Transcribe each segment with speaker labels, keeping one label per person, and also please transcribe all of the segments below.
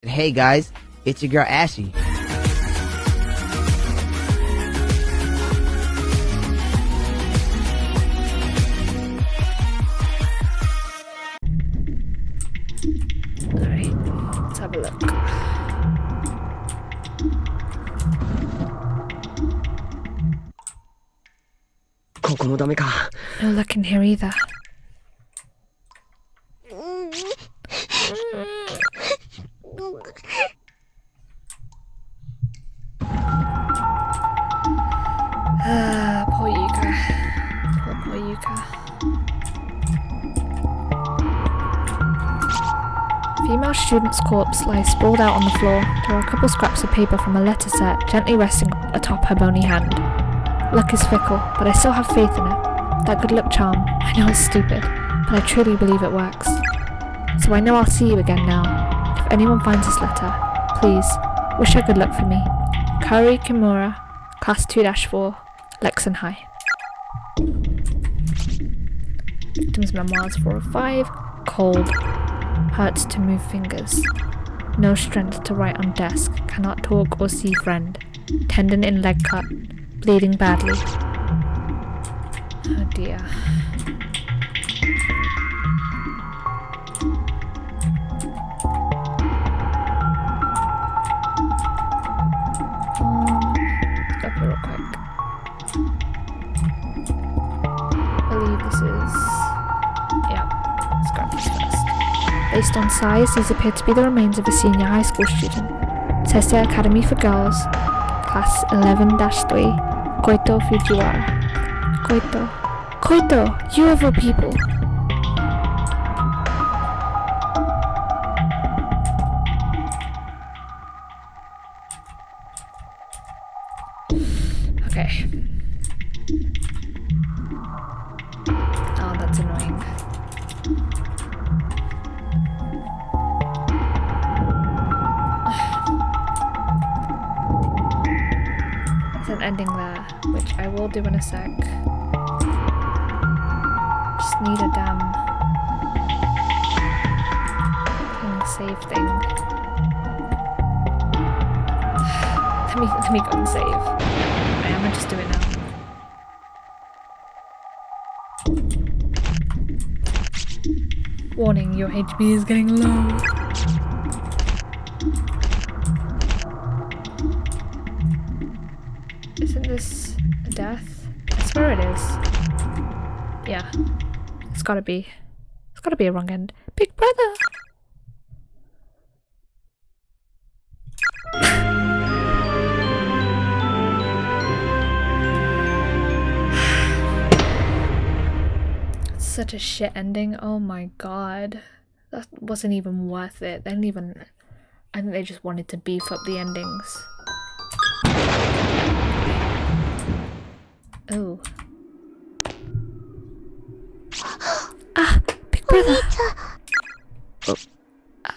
Speaker 1: Hey guys, it's your girl Ashy.
Speaker 2: Alright, let's have a look. No luck in here either. Poor Yuka. Poor Yuka. Female student's corpse lies sprawled out on the floor. There are a couple scraps of paper from a letter set gently resting atop her bony hand. Luck is fickle, but I still have faith in it. That good luck charm. I know it's stupid, but I truly believe it works. So I know I'll see you again now. If anyone finds this letter, please, wish her good luck for me. Kaori Kimura, Class 2-4, Lexon High. Victim's Memoirs 4 of 5. Cold. Hurts to move fingers. No strength to write on desk. Cannot talk or see friend. Tendon in leg cut. Bleeding badly. Oh dear. Stop it real quick. I believe this is... yeah, let's grab this first. Based on size, these appear to be the remains of a senior high school student. Sesei Academy for Girls, Class 11-3, Koito Fujiwara. Koito, you of all people. Okay. Oh, that's annoying. There's an ending there, which I will do in a sec. Just need a damn save thing. Let me go and save. I am gonna just do it now. Warning, your HP is getting low. Isn't this a death? I swear it is. Yeah. It's gotta be. It's gotta be a wrong end. Big brother! Such a shit ending. Oh my god. That wasn't even worth it. They didn't even... I think they just wanted to beef up the endings. Oh. Ah! Big brother!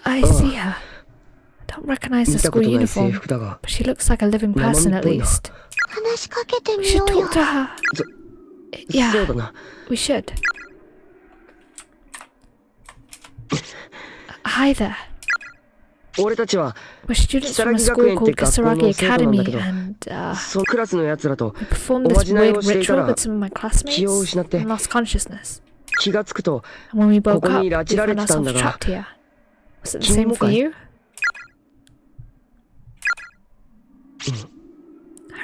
Speaker 2: I see her. I don't recognize the school uniform, but she looks like a living person at least. We should talk to her. Yeah, we should. Hi there. We're students from a school called Kasaragi Academy, and we performed this weird ritual with some of my classmates and lost consciousness. And when we woke up, we found ourselves trapped here. Was it the same for you?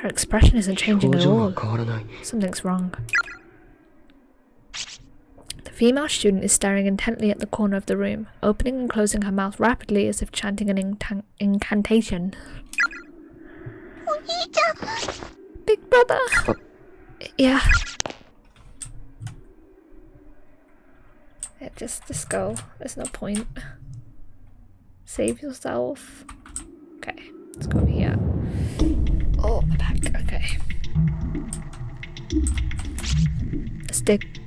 Speaker 2: Her expression isn't changing at all. Something's wrong. The female student is staring intently at the corner of the room, opening and closing her mouth rapidly as if chanting an incantation. Big brother! Yeah. Yeah, just go. There's no point. Save yourself. Okay, let's go here. Oh, my back. Okay.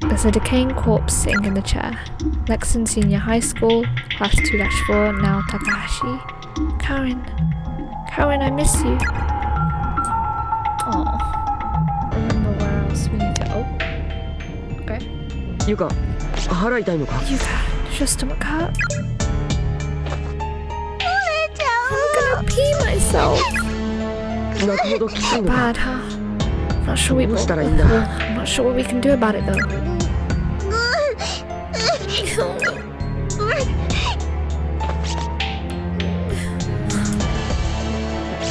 Speaker 2: There's a decaying corpse sitting in the chair. Lexon Senior High School, Class 2-4, now Takahashi. Karen, I miss you. Aw. Remember where else we need to... Oh. Okay.
Speaker 3: Yuka,
Speaker 2: does your stomach hurt? pee myself.
Speaker 3: 泣くほどきついのか
Speaker 2: Bad, huh? Not sure we
Speaker 3: どう
Speaker 2: will.
Speaker 3: したらいいんだ
Speaker 2: I'm not sure what we can do about it though.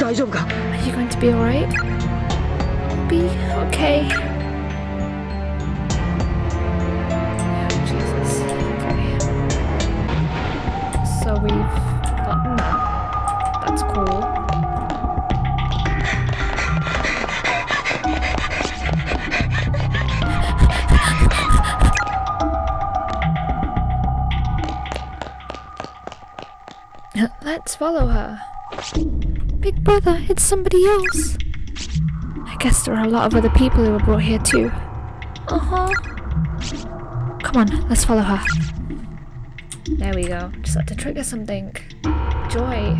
Speaker 3: 大丈夫か
Speaker 2: Are you going to be alright? Be okay. Jesus. Okay. So we've gotten that. That's cool. Let's follow her. Big brother, it's somebody else. I guess there are a lot of other people who were brought here too. Uh-huh. Come on, let's follow her. There we go. Just had to trigger something. Joy.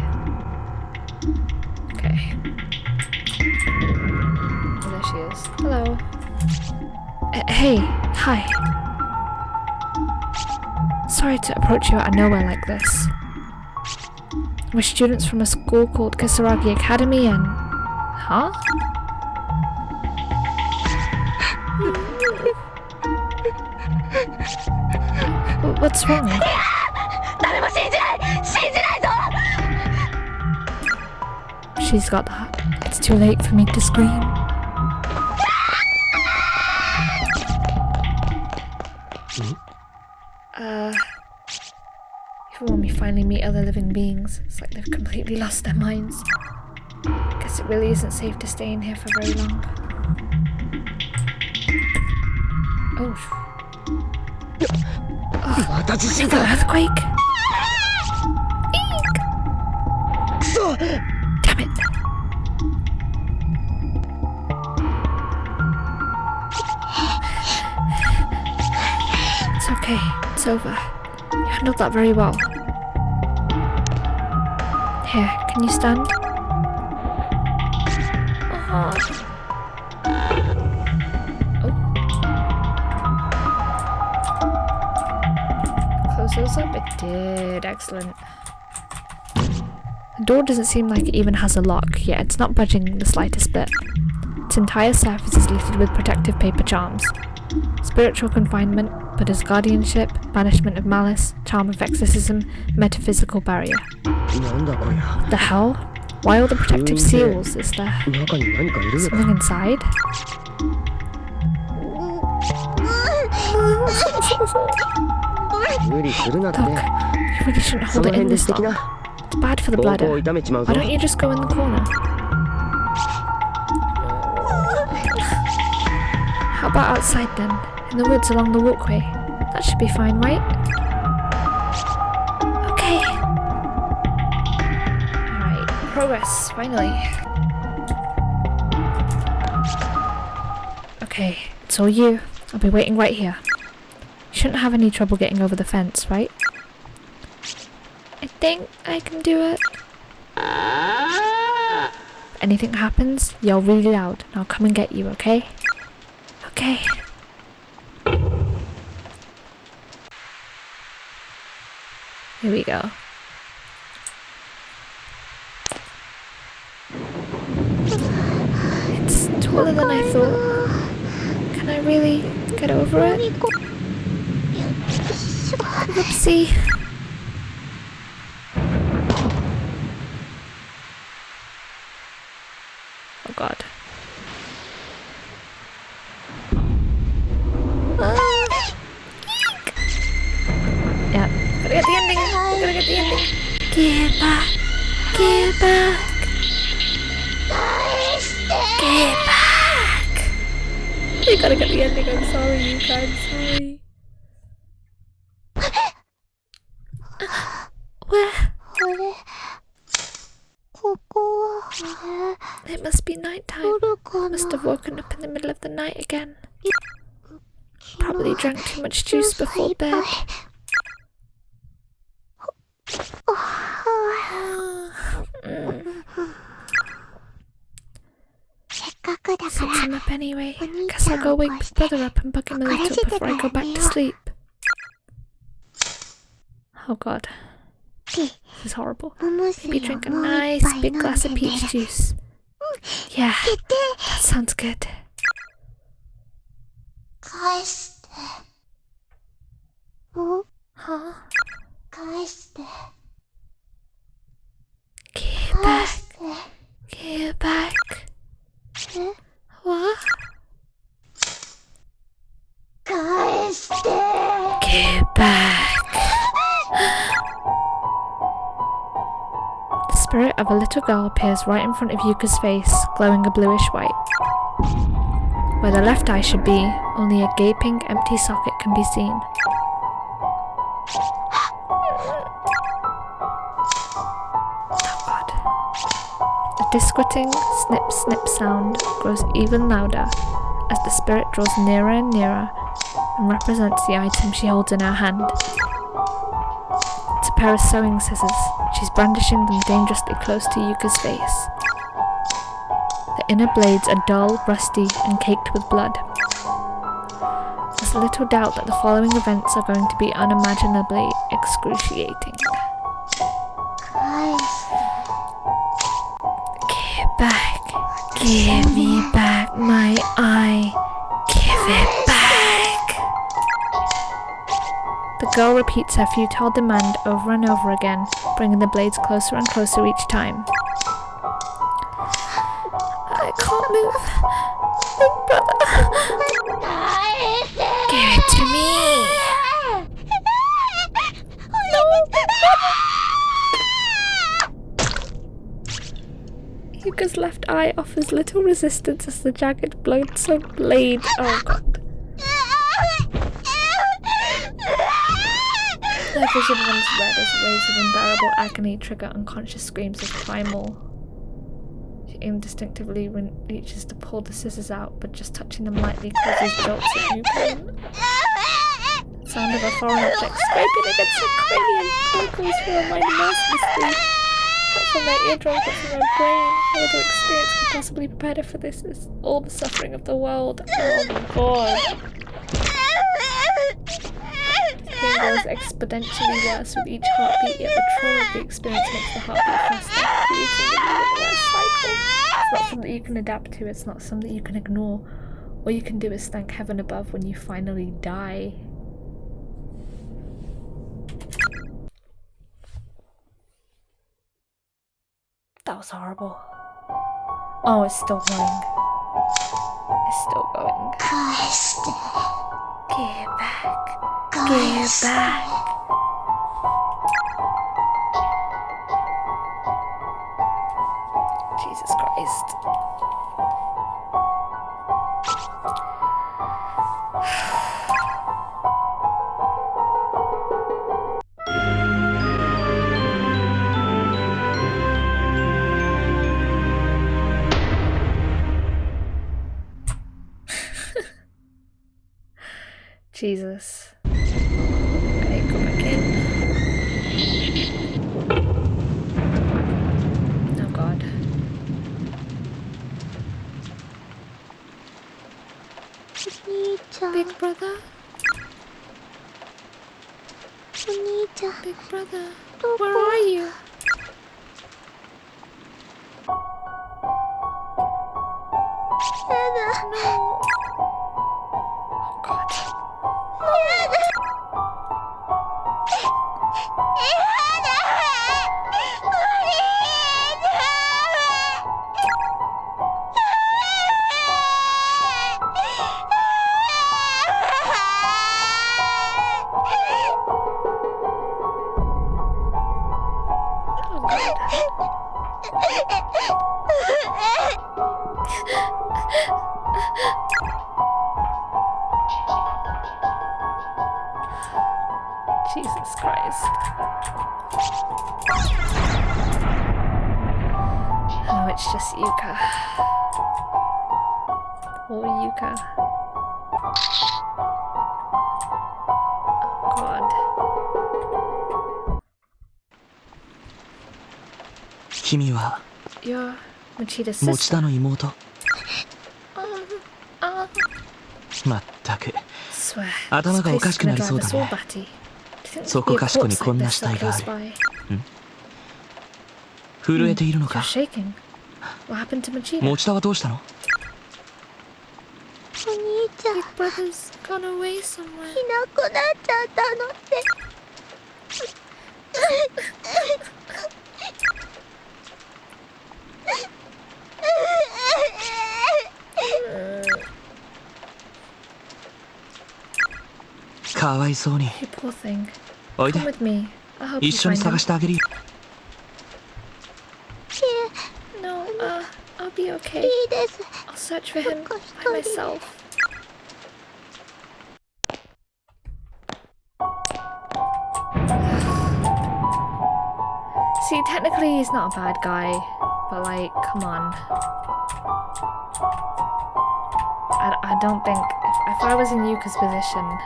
Speaker 2: Okay. Oh, there she is. Hello. Hey, hi. Sorry to approach you out of nowhere like this. We're students from a school called Kisaragi Academy and... Huh? What's wrong? She's got that. It's too late for me to scream. Even when we finally meet other living beings, it's like they've completely lost their minds. Guess it really isn't safe to stay in here for very long. Oh. Another earthquake? Eek! Damn it! It's okay. It's over. You handled that very well. Here, can you stand? Oh. Close those up? It did. Excellent. The door doesn't seem like it even has a lock, yet it's not budging the slightest bit. Its entire surface is littered with protective paper charms. Spiritual confinement, Buddha's guardianship, banishment of malice, charm of exorcism, metaphysical barrier. What the hell? Why all the protective seals? Is there something inside? Look, you really shouldn't hold it in this long. It's bad for the bladder. Why don't you just go in the corner? How about outside then? In the woods along the walkway? That should be fine, right? Okay. Alright, progress, finally. Okay, it's all you. I'll be waiting right here. You shouldn't have any trouble getting over the fence, right? I think I can do it. If anything happens, yell really loud and I'll come and get you, okay? Okay. Here we go. It's taller than I thought. Can I really get over it? Whoopsie. Oh god. Yeah, gotta get the ending. Gotta get the ending. Get back. Get back. Get back. We gotta get the ending. I'm sorry, you guys. Sorry. Where? It must be nighttime. I must have woken up in the middle of the night again. Probably drank too much juice before bed. Since I'm up anyway, guess I'll go wake my brother up and bug him a little before I go back to sleep. Oh god. This is horrible. Maybe drink a nice big glass of peach juice. Yeah, that sounds good. Huh? Give it back. Give it back. What? Give it back. The spirit of a little girl appears right in front of Yuka's face, glowing a bluish white. Where the left eye should be, only a gaping, empty socket can be seen. Oh God. A disquieting snip-snip sound grows even louder as the spirit draws nearer and nearer and represents the item she holds in her hand. It's a pair of sewing scissors. She's brandishing them dangerously close to Yuka's face. The inner blades are dull, rusty, and caked with blood. There's little doubt that the following events are going to be unimaginably excruciating. Give back. Give me back my eye. Give it back. The girl repeats her futile demand over and over again, bringing the blades closer and closer each time. I can't move. Big brother. Give it to me. No, Big brother. Yuka's left eye offers little resistance as the jagged blood-soaked blade. Oh God. Their vision runs red as rays of unbearable agony trigger unconscious screams of primal. She instinctively reaches to pull the scissors out, but just touching them lightly causes jolts of new pain. The sound of a foreign object scraping against her cranium goes through her mind mercilessly. Not from my eardrum, but from my brain. No other experience could possibly prepare her for this. It's all the suffering of the world. Oh my God. Pain grows exponentially worse with each heartbeat, yet the trauma of the experience makes the heartbeat faster, creating an even worse cycle. It's not something you can adapt to, it's not something you can ignore. All you can do is thank heaven above when you finally die. That was horrible. Oh, it's still going. It's still going. Give back. Give back. Jesus Christ. Jesus. Okay, go back in. Oh God. Big brother? Big brother, where are you? No. Oh God. Jesus Christ. Oh, it's just Yuka. Poor Yuka. Oh God.
Speaker 4: 君は
Speaker 2: You're Machida's
Speaker 4: 持
Speaker 2: sister.
Speaker 4: 田の妹。 まったく
Speaker 2: Swear.
Speaker 4: 頭がおかしくなりそうだ
Speaker 2: This place is gonna drive us all
Speaker 4: ね。
Speaker 2: batty. Do you think
Speaker 4: そ
Speaker 2: there'd
Speaker 4: こ
Speaker 2: be a
Speaker 4: かしこに
Speaker 2: corpse
Speaker 4: こん
Speaker 2: like
Speaker 4: な
Speaker 2: this
Speaker 4: 死
Speaker 2: so
Speaker 4: 体があ
Speaker 2: close
Speaker 4: る。
Speaker 2: by?
Speaker 4: ん震えているの
Speaker 2: You're
Speaker 4: か。
Speaker 2: shaking. What happened to Machida?
Speaker 4: 持田はどうしたの？
Speaker 5: お兄ちゃん
Speaker 2: Big brother's gone away somewhere.
Speaker 5: いなくなっちゃったのって。
Speaker 4: かわいそうに。
Speaker 2: You poor thing.
Speaker 4: おいで
Speaker 2: Come。with me. I'll help you
Speaker 4: 一緒に
Speaker 2: find
Speaker 4: 探
Speaker 2: him.
Speaker 4: してあげるよ。
Speaker 2: No, I'll be okay.
Speaker 5: いいです。
Speaker 2: I'll search for him by myself. See, technically he's not a bad guy, but like, come on. I don't think, if I was in Yuka's position,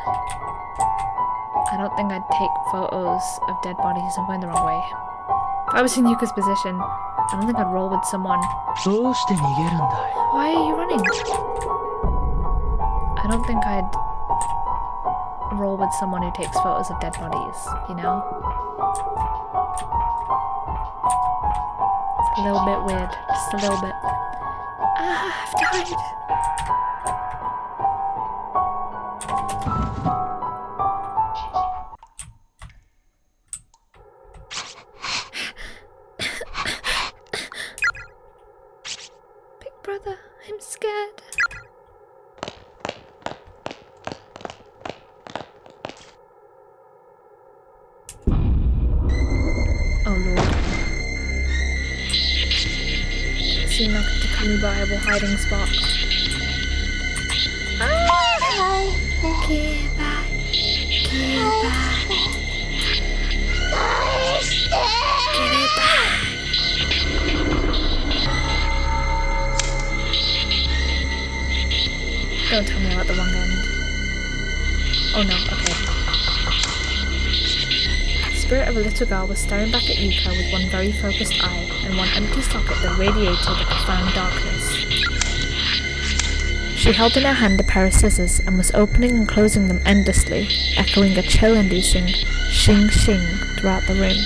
Speaker 2: I don't think I'd take photos of dead bodies. I'm going the wrong way. If I was in Yuka's position, I don't think I'd roll with someone.
Speaker 4: どうして逃げるんだい。
Speaker 2: Why are you running? I don't think I'd roll with someone who takes photos of dead bodies, you know? It's a little bit weird, just a little bit. Ah, I've died. Big brother, I'm scared. Oh lord. Seemed like a particularly viable hiding spot. Get back. Get back. Get it back. Don't tell me I'm at the wrong end. Oh no, okay. The spirit of a little girl was staring back at Yuka with one very focused eye and one empty socket that radiated a profound darkness. She held in her hand a pair of scissors and was opening and closing them endlessly, echoing a chill-inducing shing shing throughout the room.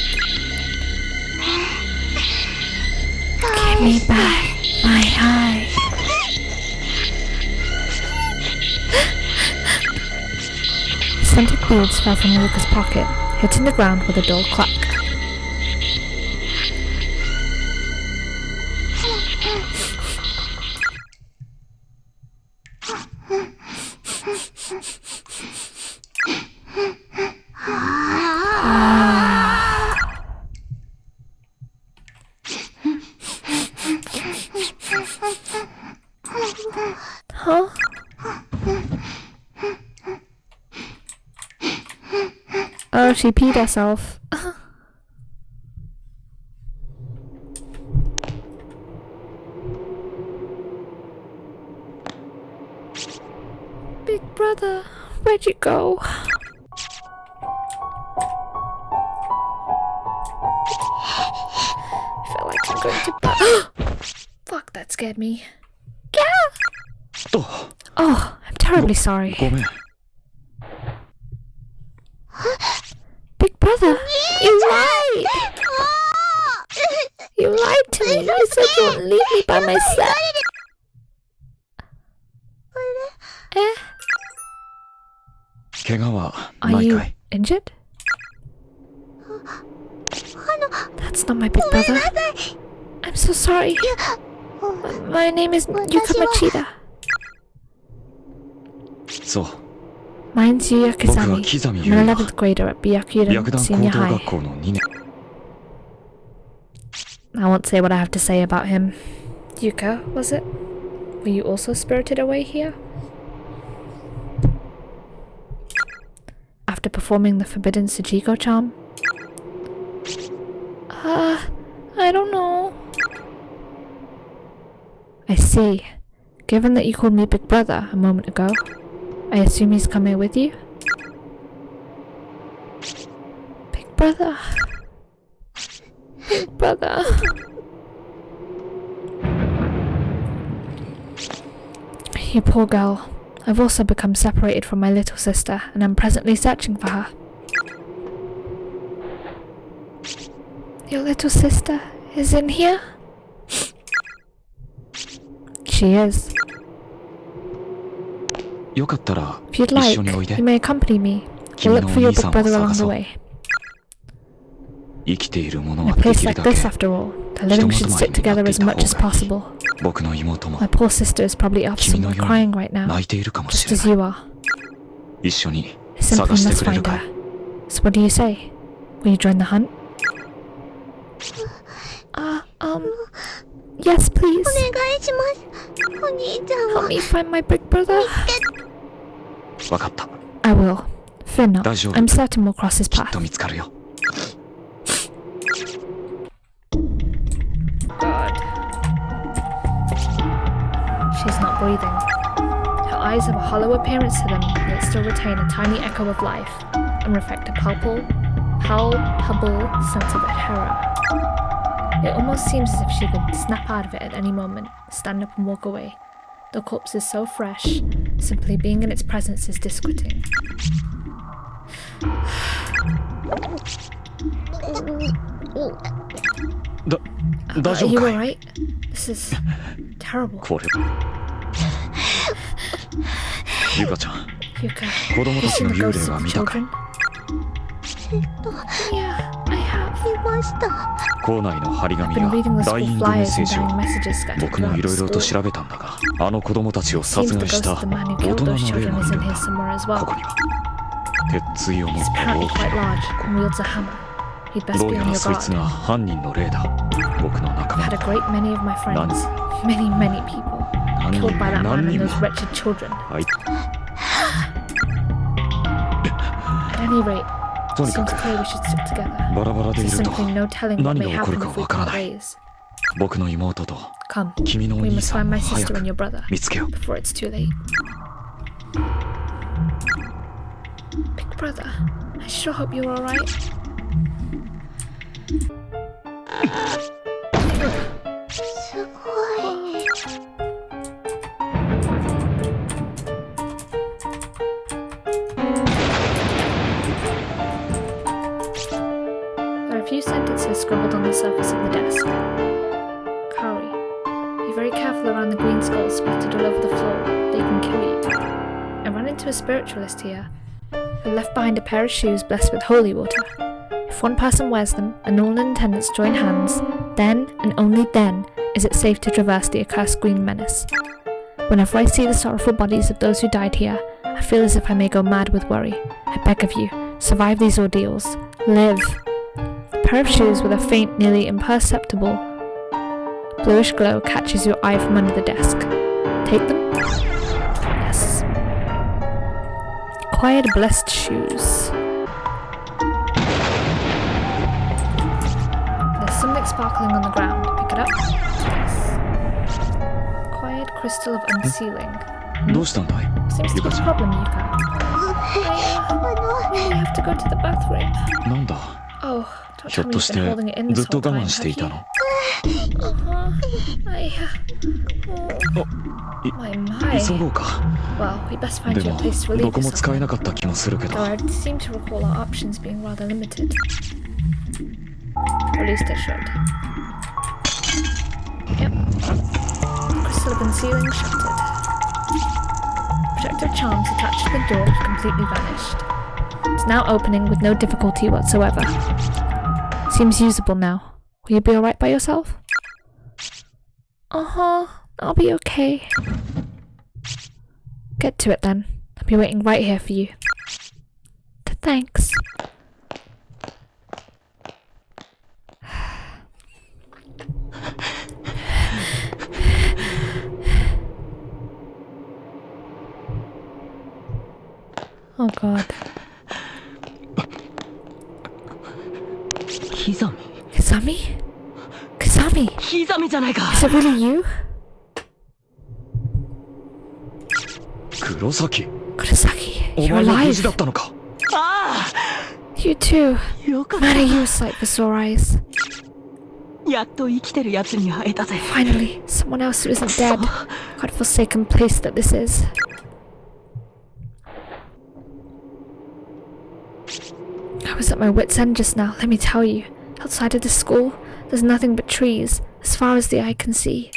Speaker 2: Give me back my eye. Scented beads fell from Yuka's pocket, hitting the ground with a dull clack. Huh? Oh, she peed herself. Big brother, where'd you go? I feel like I'm going to Fuck, that scared me. Yeah!
Speaker 4: お、
Speaker 2: Oh, I'm terribly sorry.
Speaker 4: ごめん。
Speaker 2: Big brother, you lied! You lied to me. You said you wouldn't leave me by myself. Eh?
Speaker 4: 怪我は
Speaker 2: Are
Speaker 4: ない
Speaker 2: you
Speaker 4: かい。
Speaker 2: injured? That's not my big brother. I'm so sorry. My name is Yuka Machida.
Speaker 4: そう。
Speaker 2: Mine's Yuka
Speaker 4: 僕は
Speaker 2: Kizami.
Speaker 4: 木zam
Speaker 2: I'm
Speaker 4: 優
Speaker 2: an
Speaker 4: 也。
Speaker 2: 11th grader at Byakuren
Speaker 4: 白檀
Speaker 2: Senior
Speaker 4: 高等
Speaker 2: High.
Speaker 4: 学校の2年。
Speaker 2: I won't say what I have to say about him. Yuka, was it? Were you also spirited away here? After performing the forbidden Sujiko charm? I don't know. I see. Given that you called me Big Brother a moment ago, I assume he's come here with you? Big Brother. Big Brother. You poor girl. I've also become separated from my little sister, and I'm presently searching for her. Your little sister is in here? She is.
Speaker 4: よかったら
Speaker 2: If you'd
Speaker 4: 一
Speaker 2: like,
Speaker 4: 緒においで
Speaker 2: you。may accompany me. We'll
Speaker 4: 君
Speaker 2: look
Speaker 4: の
Speaker 2: for
Speaker 4: お
Speaker 2: your
Speaker 4: 兄さ
Speaker 2: big
Speaker 4: んを
Speaker 2: brother
Speaker 4: 探
Speaker 2: along
Speaker 4: そ
Speaker 2: the
Speaker 4: う。
Speaker 2: way.
Speaker 4: 生きている者
Speaker 2: In
Speaker 4: は
Speaker 2: a
Speaker 4: で
Speaker 2: place
Speaker 4: きる
Speaker 2: like
Speaker 4: だけ
Speaker 2: this, after all, the living should stick together as much as possible.
Speaker 4: 僕の妹も
Speaker 2: My poor sister is probably off
Speaker 4: 君の
Speaker 2: somewhere
Speaker 4: よう
Speaker 2: crying
Speaker 4: に
Speaker 2: right now,
Speaker 4: 泣いているかもし
Speaker 2: just
Speaker 4: れ
Speaker 2: as
Speaker 4: ない。
Speaker 2: you are.
Speaker 4: 一緒に
Speaker 2: I simply
Speaker 4: 探して
Speaker 2: must
Speaker 4: くれる
Speaker 2: find
Speaker 4: か
Speaker 2: her.
Speaker 4: い？
Speaker 2: So what do you say? Will you join the hunt? Yes, please.
Speaker 5: お願いします。お兄ちゃん
Speaker 2: Help
Speaker 5: を
Speaker 2: me find my big brother.
Speaker 4: わかった。
Speaker 2: I will. Fear not.
Speaker 4: 大丈夫。
Speaker 2: I'm certain we'll cross his
Speaker 4: きっ
Speaker 2: path.
Speaker 4: と見つかるよ。
Speaker 2: God. She's not breathing. Her eyes have a hollow appearance to them, yet still retain a tiny echo of life, and reflect a palpable sense of terror. It almost seems as if she could snap out of it at any moment, stand up and walk away. The corpse is so fresh, simply being in its presence is disquieting. Are
Speaker 4: 大丈夫
Speaker 2: you
Speaker 4: かい？
Speaker 2: alright? This is terrible.
Speaker 4: これゆかちゃん、
Speaker 2: Yuka,
Speaker 4: 子供
Speaker 2: have
Speaker 4: た
Speaker 2: you
Speaker 4: ち
Speaker 2: seen
Speaker 4: の
Speaker 2: the
Speaker 4: 幽
Speaker 2: ghosts
Speaker 4: 霊は
Speaker 2: of the
Speaker 4: 見たかい？
Speaker 2: children? Yeah, I have.
Speaker 5: いました。
Speaker 4: 校内の張り
Speaker 2: I've
Speaker 4: 紙
Speaker 2: been
Speaker 4: や
Speaker 2: reading the
Speaker 4: ダイ
Speaker 2: school
Speaker 4: イングメッ
Speaker 2: flyers
Speaker 4: セー
Speaker 2: and
Speaker 4: ジを
Speaker 2: dying messages scattered
Speaker 4: 僕も
Speaker 2: throughout
Speaker 4: いろい
Speaker 2: the
Speaker 4: ろと
Speaker 2: school.
Speaker 4: 調べたんだが、あの子供たちを
Speaker 2: Seems
Speaker 4: 殺
Speaker 2: the
Speaker 4: 害し
Speaker 2: ghost
Speaker 4: た
Speaker 2: of the man who
Speaker 4: 大
Speaker 2: killed
Speaker 4: 人の
Speaker 2: those
Speaker 4: 霊
Speaker 2: children
Speaker 4: がい
Speaker 2: is
Speaker 4: る
Speaker 2: in
Speaker 4: ん
Speaker 2: here
Speaker 4: だ。
Speaker 2: somewhere as
Speaker 4: こ
Speaker 2: well.
Speaker 4: こには鉄槌を持
Speaker 2: He's
Speaker 4: った
Speaker 2: apparently
Speaker 4: 大き
Speaker 2: quite
Speaker 4: な
Speaker 2: large and wields a hammer. You'd best
Speaker 4: どう
Speaker 2: be
Speaker 4: や
Speaker 2: on
Speaker 4: ら
Speaker 2: your
Speaker 4: そいつ
Speaker 2: guard.
Speaker 4: が犯人の霊だ。僕の仲
Speaker 2: I've
Speaker 4: 間
Speaker 2: had a great many of my friends,
Speaker 4: 何
Speaker 2: many people,
Speaker 4: 何人
Speaker 2: killed
Speaker 4: も
Speaker 2: by that man
Speaker 4: 何
Speaker 2: and
Speaker 4: 人
Speaker 2: those
Speaker 4: も
Speaker 2: wretched children.
Speaker 4: あい
Speaker 2: At any rate,
Speaker 4: と
Speaker 2: it
Speaker 4: にか
Speaker 2: seems
Speaker 4: く
Speaker 2: clear we should stick together.
Speaker 4: バラバラでい
Speaker 2: There's
Speaker 4: ると
Speaker 2: simply no telling what may
Speaker 4: 何が起こる
Speaker 2: happen
Speaker 4: か
Speaker 2: if we
Speaker 4: わから
Speaker 2: part
Speaker 4: ない。
Speaker 2: ways.
Speaker 4: 僕の妹と
Speaker 2: Come,
Speaker 4: 君のお
Speaker 2: we
Speaker 4: 兄
Speaker 2: must
Speaker 4: さ
Speaker 2: find
Speaker 4: んを
Speaker 2: my
Speaker 4: 早
Speaker 2: sister
Speaker 4: く
Speaker 2: and your brother
Speaker 4: 見つけよう。
Speaker 2: before it's too late. Big brother, I sure hope you're alright.
Speaker 5: Oh, すごい。
Speaker 2: There are a few sentences scribbled on the surface of the desk. Kaori, be very careful around the green skulls splattered all over the floor. They can kill you. I ran into a spiritualist here who left behind a pair of shoes blessed with holy water. If one person wears them and all in attendance join hands, then and only then is it safe to traverse the accursed green menace. Whenever I see the sorrowful bodies of those who died here, I feel as if I may go mad with worry. I beg of you, survive these ordeals. Live. A pair of shoes with a faint, nearly imperceptible bluish glow catches your eye from under the desk. Take them? Yes. Quiet, blessed shoes. There's something sparkling on the ground. Pick it up. Yes. Quiet crystal of unsealing.
Speaker 4: どうしたんだい？
Speaker 2: Seems to
Speaker 4: ゆ
Speaker 2: be
Speaker 4: か
Speaker 2: a
Speaker 4: ちゃん。
Speaker 2: problem, Yuka. I have to go to the bathroom.
Speaker 4: なんだ？
Speaker 2: Oh, don't
Speaker 4: ひょ
Speaker 2: tell
Speaker 4: っ
Speaker 2: me
Speaker 4: と
Speaker 2: you've
Speaker 4: し
Speaker 2: been
Speaker 4: て
Speaker 2: holding it in
Speaker 4: ず
Speaker 2: this
Speaker 4: っと
Speaker 2: whole
Speaker 4: 我
Speaker 2: time,
Speaker 4: 慢して
Speaker 2: have
Speaker 4: いた
Speaker 2: you?
Speaker 4: の？
Speaker 2: My, my.
Speaker 4: 急ごうか。
Speaker 2: Well, we best find
Speaker 4: で
Speaker 2: you a
Speaker 4: も
Speaker 2: place to
Speaker 4: ど
Speaker 2: relieve
Speaker 4: こも使
Speaker 2: yourself.
Speaker 4: えなかった気もするけど。
Speaker 2: Though I seem to recall our options being rather limited. Or at least it should. Yep. Crystal of unsealing shattered. Protective charms attached to the door have completely vanished. It's now opening with no difficulty whatsoever. Seems usable now. Will you be alright by yourself? Uh-huh. I'll be okay. Get to it then. I'll be waiting right here for you. Thanks. Oh god.
Speaker 3: 刻み
Speaker 2: Kazami? Kazami!
Speaker 3: 刻みじゃないか
Speaker 2: Is it really you?
Speaker 4: 黒崎、
Speaker 2: Kurosaki,
Speaker 4: お
Speaker 2: you're
Speaker 4: 前は無
Speaker 2: alive.
Speaker 4: 事だったのか。
Speaker 3: あ
Speaker 2: You too.
Speaker 3: あよかっ
Speaker 2: Man, are you a sight for sore eyes?
Speaker 3: たやっと生きてるやつに会えたぜ
Speaker 2: Finally, someone else who isn't dead. God forsaken place that this is. I was at my wit's end just now, let me tell you. Outside of the school, There's nothing but trees, as far as the eye can see.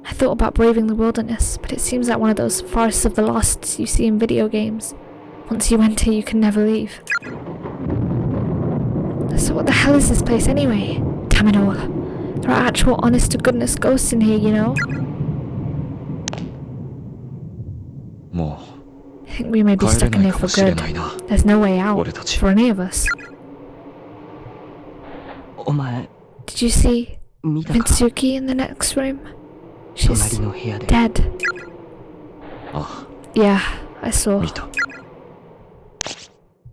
Speaker 2: I thought about braving the wilderness, but it seems like one of those forests of the lost you see in video games. Once you enter, you can never leave. So what the hell is this place anyway? Damn it all. There are actual honest-to-goodness ghosts in here, you know?
Speaker 4: も
Speaker 2: I think we may be stuck in here for good. There's no way out for any of us.
Speaker 3: お前
Speaker 2: Did you see
Speaker 3: 見たか
Speaker 2: Mitsuki in the next room? She's
Speaker 3: 隣の部屋で
Speaker 2: dead.
Speaker 4: うあ
Speaker 2: Yeah, I saw.
Speaker 4: 見た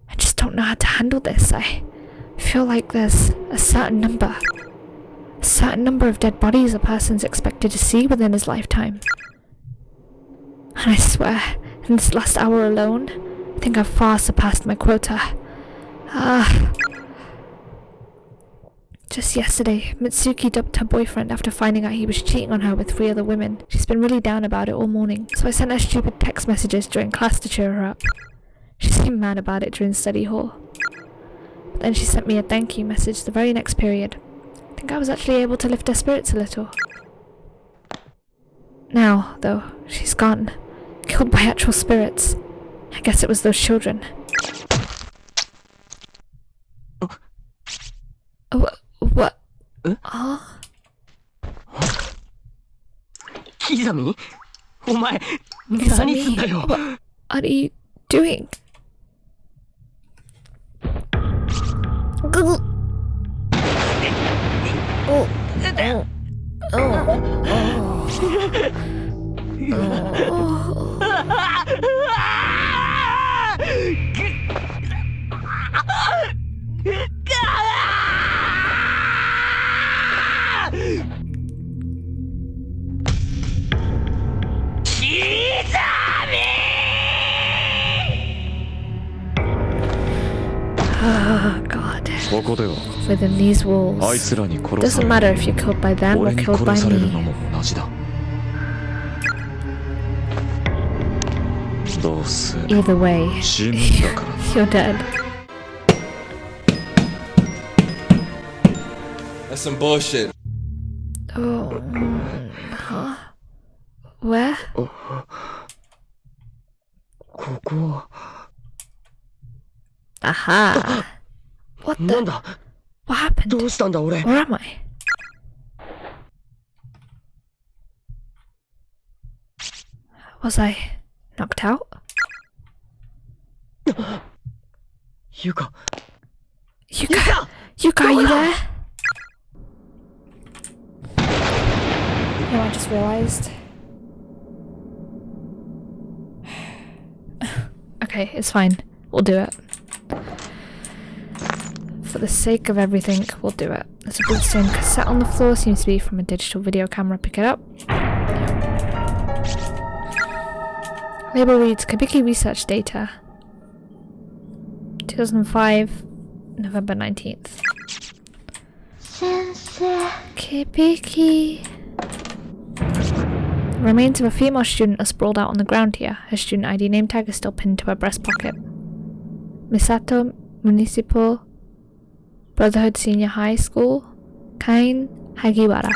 Speaker 2: I just don't know how to handle this. I feel like there's a certain number of dead bodies a person's expected to see within his lifetime. And I swear, in this last hour alone, I think I've far surpassed my quota. Just yesterday, Mitsuki dumped her boyfriend after finding out he was cheating on her with 3 other women. She's been really down about it all morning, so I sent her stupid text messages during class to cheer her up. She seemed mad about it during study hall. But then she sent me a thank you message the very next period. I think I was actually able to lift her spirits a little. Now, though, she's gone. Killed by actual spirits. I guess it was those children. What?
Speaker 3: Huh? キザミお前何すんだよ
Speaker 2: What are you doing? Oh God.
Speaker 4: ここでは
Speaker 2: Within these
Speaker 4: あい
Speaker 2: walls.
Speaker 4: つらに殺さ
Speaker 2: Doesn't
Speaker 4: れ
Speaker 2: matter if you're killed by them or
Speaker 4: 俺に
Speaker 2: killed by
Speaker 4: 殺されるの
Speaker 2: me.
Speaker 4: も同じだどうせ
Speaker 2: Either way,
Speaker 4: 死ぬんだから
Speaker 2: you're dead.
Speaker 6: That's some bullshit.
Speaker 2: Oh. Huh? Where?
Speaker 3: ここ
Speaker 2: Aha. What
Speaker 3: なん
Speaker 2: the?
Speaker 3: だ
Speaker 2: What happened?
Speaker 3: どうしたんだ俺
Speaker 2: Where am I? Was I knocked out?
Speaker 3: ユカ
Speaker 2: Yuka! Yuka, are you there? You know, I just realized. Okay, it's fine. We'll do it. For the sake of everything, we'll do it. There's a bloodstained cassette on the floor, seems to be from a digital video camera. Pick it up. Yeah. Label reads Kabiki research data. 2005, November 19th.
Speaker 5: 先生
Speaker 2: Kabiki. The remains of a female student are sprawled out on the ground here. Her student ID name tag is still pinned to her breast pocket. Misato Municipal Brotherhood Senior High School, Kain Hagiwara.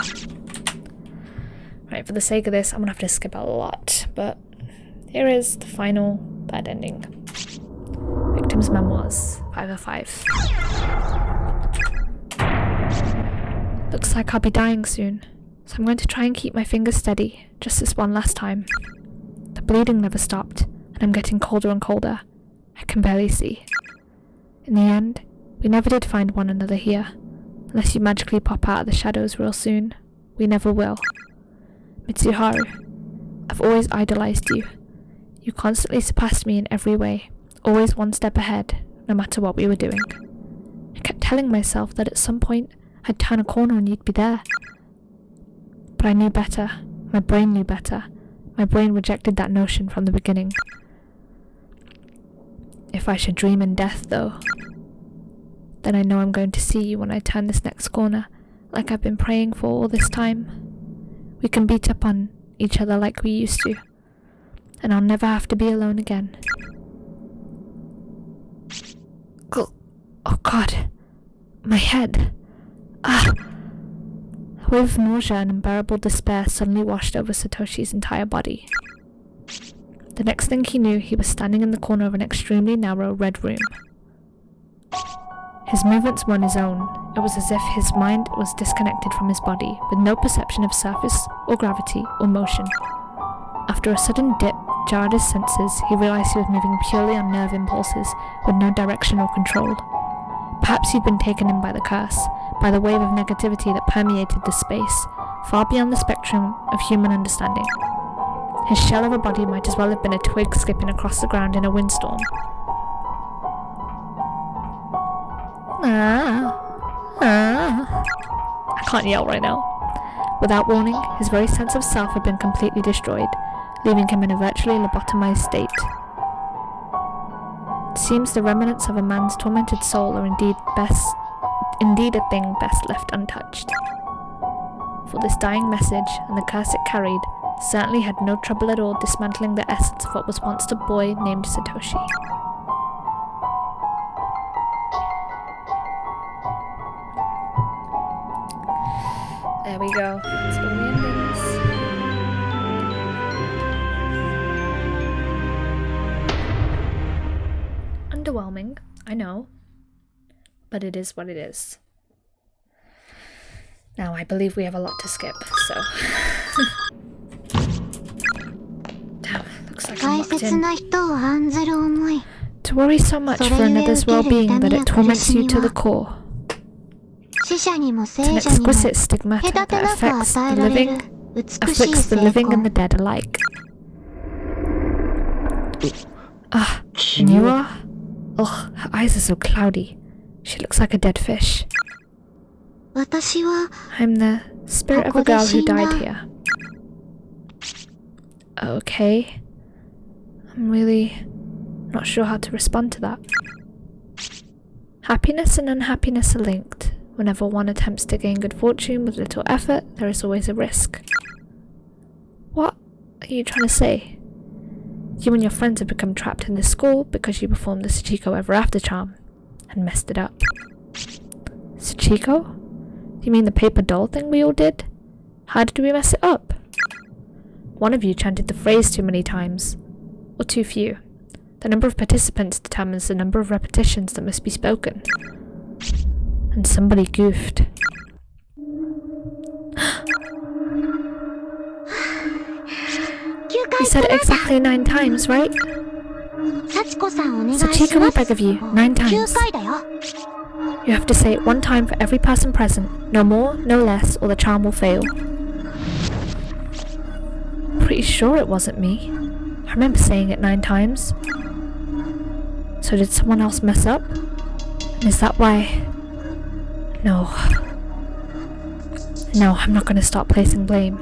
Speaker 2: Right, for the sake of this, I'm gonna have to skip a lot, but here is the final bad ending. Victim's memoirs, 5 of 5. Looks like I'll be dying soon, so I'm going to try and keep my fingers steady, just this one last time. The bleeding never stopped, and I'm getting colder and colder. I can barely see. In the end, we never did find one another here. Unless you magically pop out of the shadows real soon, we never will. Mitsuharu, I've always idolized you. You constantly surpassed me in every way, always one step ahead, no matter what we were doing. I kept telling myself that at some point I'd turn a corner and you'd be there. But I knew better. My brain knew better. My brain rejected that notion from the beginning. If I should dream in death, though, then I know I'm going to see you when I turn this next corner, like I've been praying for all this time. We can beat up on each other like we used to, and I'll never have to be alone again. Oh God, my head. A wave of nausea and unbearable despair suddenly washed over Satoshi's entire body. The next thing he knew, he was standing in the corner of an extremely narrow red room. His movements were on his own. It was as if his mind was disconnected from his body, with no perception of surface or gravity or motion. After a sudden dip jarred his senses, he realized he was moving purely on nerve impulses, with no direction or control. Perhaps he'd been taken in by the curse, by the wave of negativity that permeated the space, far beyond the spectrum of human understanding. His shell of a body might as well have been a twig skipping across the ground in a windstorm. I can't yell right now. Without warning, his very sense of self had been completely destroyed, leaving him in a virtually lobotomized state. It seems the remnants of a man's tormented soul are indeed a thing best left untouched. For this dying message, and the curse it carried, certainly had no trouble at all dismantling the essence of what was once a boy named Satoshi. There we go. That's all the endings. Underwhelming, I know, but it is what it is. Now I believe we have a lot to skip, so... Damn, looks like I'm locked in. To worry so much for another's well-being that it torments you to the core. It's an exquisite stigmata that afflicts the living and the dead alike. Ah, and you are? Ugh, her eyes are so cloudy. She looks like a dead fish. I'm the spirit of a girl who died here. Okay. I'm really not sure how to respond to that. Happiness and unhappiness are linked. Whenever one attempts to gain good fortune with little effort, there is always a risk. What are you trying to say? You and your friends have become trapped in this school because you performed the Sachiko Ever After charm and messed it up. Sachiko? You mean the paper doll thing we all did? How did we mess it up? One of you chanted the phrase too many times, or too few. The number of participants determines the number of repetitions that must be spoken. And somebody goofed. You said it exactly 9 times, right? Sachiko, I beg of you, 9 times. You have to say it 1 time for every person present. No more, no less, or the charm will fail. Pretty sure it wasn't me. I remember saying it 9 times. So did someone else mess up? And is that why... No, I'm not going to start placing blame.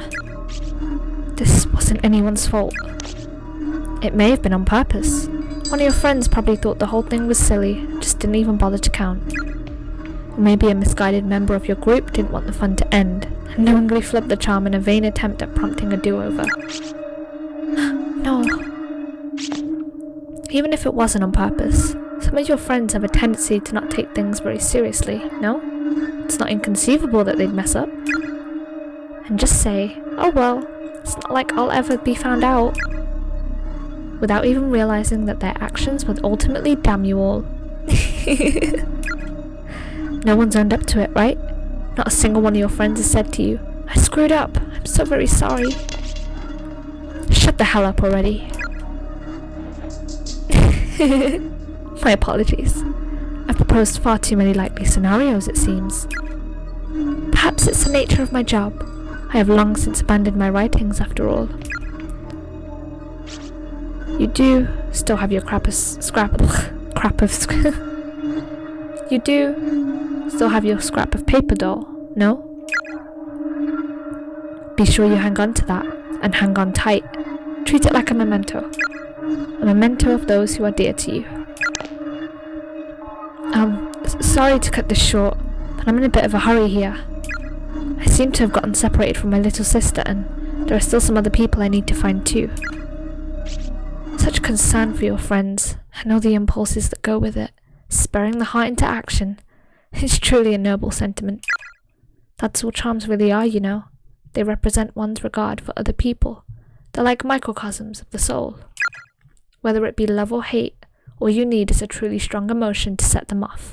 Speaker 2: This wasn't anyone's fault. It may have been on purpose. One of your friends probably thought the whole thing was silly, just didn't even bother to count. Or maybe a misguided member of your group didn't want the fun to end, and knowingly flipped the charm in a vain attempt at prompting a do-over. No. Even if it wasn't on purpose, some of your friends have a tendency to not take things very seriously, no? It's not inconceivable that they'd mess up. And just say, oh well, it's not like I'll ever be found out. Without even realizing that their actions would ultimately damn you all. No one's owned up to it, right? Not a single one of your friends has said to you, I screwed up, I'm so very sorry. Shut the hell up already. My apologies. I've proposed far too many likely scenarios, it seems. Perhaps it's the nature of my job. I have long since abandoned my writings, after all. You do still have your You do still have your scrap of paper doll, no? Be sure you hang on to that, and hang on tight. Treat it like a memento of those who are dear to you. Sorry to cut this short, but I'm in a bit of a hurry here. I seem to have gotten separated from my little sister, and there are still some other people I need to find too. Such concern for your friends, and all the impulses that go with it, spurring the heart into action, is truly a noble sentiment. That's what charms really are, you know. They represent one's regard for other people. They're like microcosms of the soul. Whether it be love or hate, all you need is a truly strong emotion to set them off.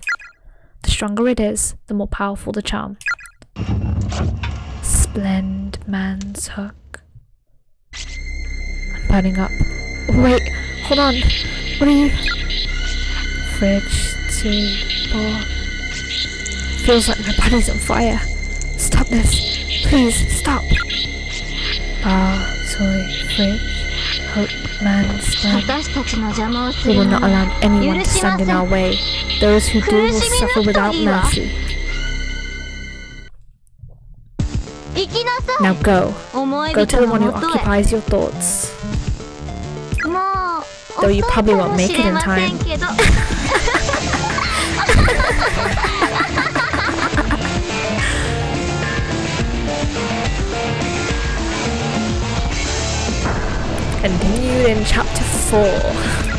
Speaker 2: The stronger it is, the more powerful the charm. Splend man's hook. I'm burning up. Oh, wait, hold on. What are you? Fridge, 2, 4. Feels like my body's on fire. Stop this. Please, stop. Bar, toy, fridge, hook, man, splend.
Speaker 5: 私たちの邪魔をす
Speaker 2: We
Speaker 5: る
Speaker 2: will
Speaker 5: の
Speaker 2: not
Speaker 5: は
Speaker 2: allow anyone to
Speaker 5: 許しま
Speaker 2: stand
Speaker 5: せ
Speaker 2: in
Speaker 5: ん
Speaker 2: our way. Those who do will suffer without mercy.
Speaker 5: 行きなさ
Speaker 2: Now go.
Speaker 5: い思い
Speaker 2: Go to
Speaker 5: 人
Speaker 2: the
Speaker 5: の
Speaker 2: one who
Speaker 5: もとへ
Speaker 2: occupies your thoughts.
Speaker 5: もう
Speaker 2: Though you
Speaker 5: 遅い
Speaker 2: probably
Speaker 5: か
Speaker 2: won't
Speaker 5: も
Speaker 2: make
Speaker 5: し
Speaker 2: it
Speaker 5: れ
Speaker 2: in
Speaker 5: ませ
Speaker 2: time.
Speaker 5: んけど
Speaker 2: Continued in chapter 4.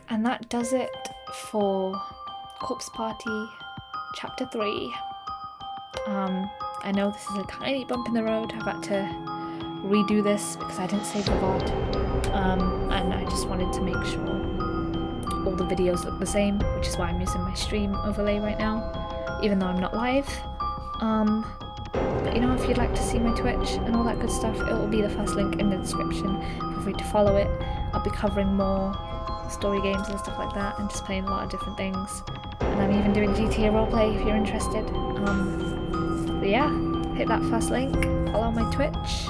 Speaker 2: And that does it for Corpse Party Chapter 3. I know this is a tiny bump in the road. I've had to redo this because I didn't save the VOD. And I just wanted to make sure all the videos look the same, which is why I'm using my stream overlay right now, even though I'm not live. But you know, if you'd like to see my Twitch and all that good stuff, it will be the first link in the description. Feel free to follow it. I'll be covering more story games and stuff like that, and just playing a lot of different things. And I'm even doing GTA roleplay if you're interested. So yeah, hit that first link, follow my Twitch,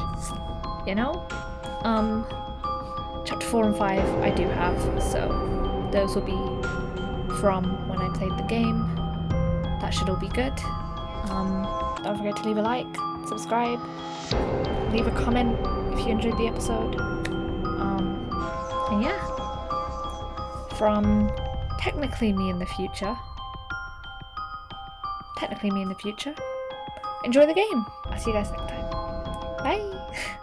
Speaker 2: you know. Chapter 4 and 5 I do have, so those will be from when I played the game. That should all be good. Don't forget to leave a like, subscribe, leave a comment if you enjoyed the episode. And yeah, from technically me in the future, enjoy the game. I'll see you guys next time. Bye!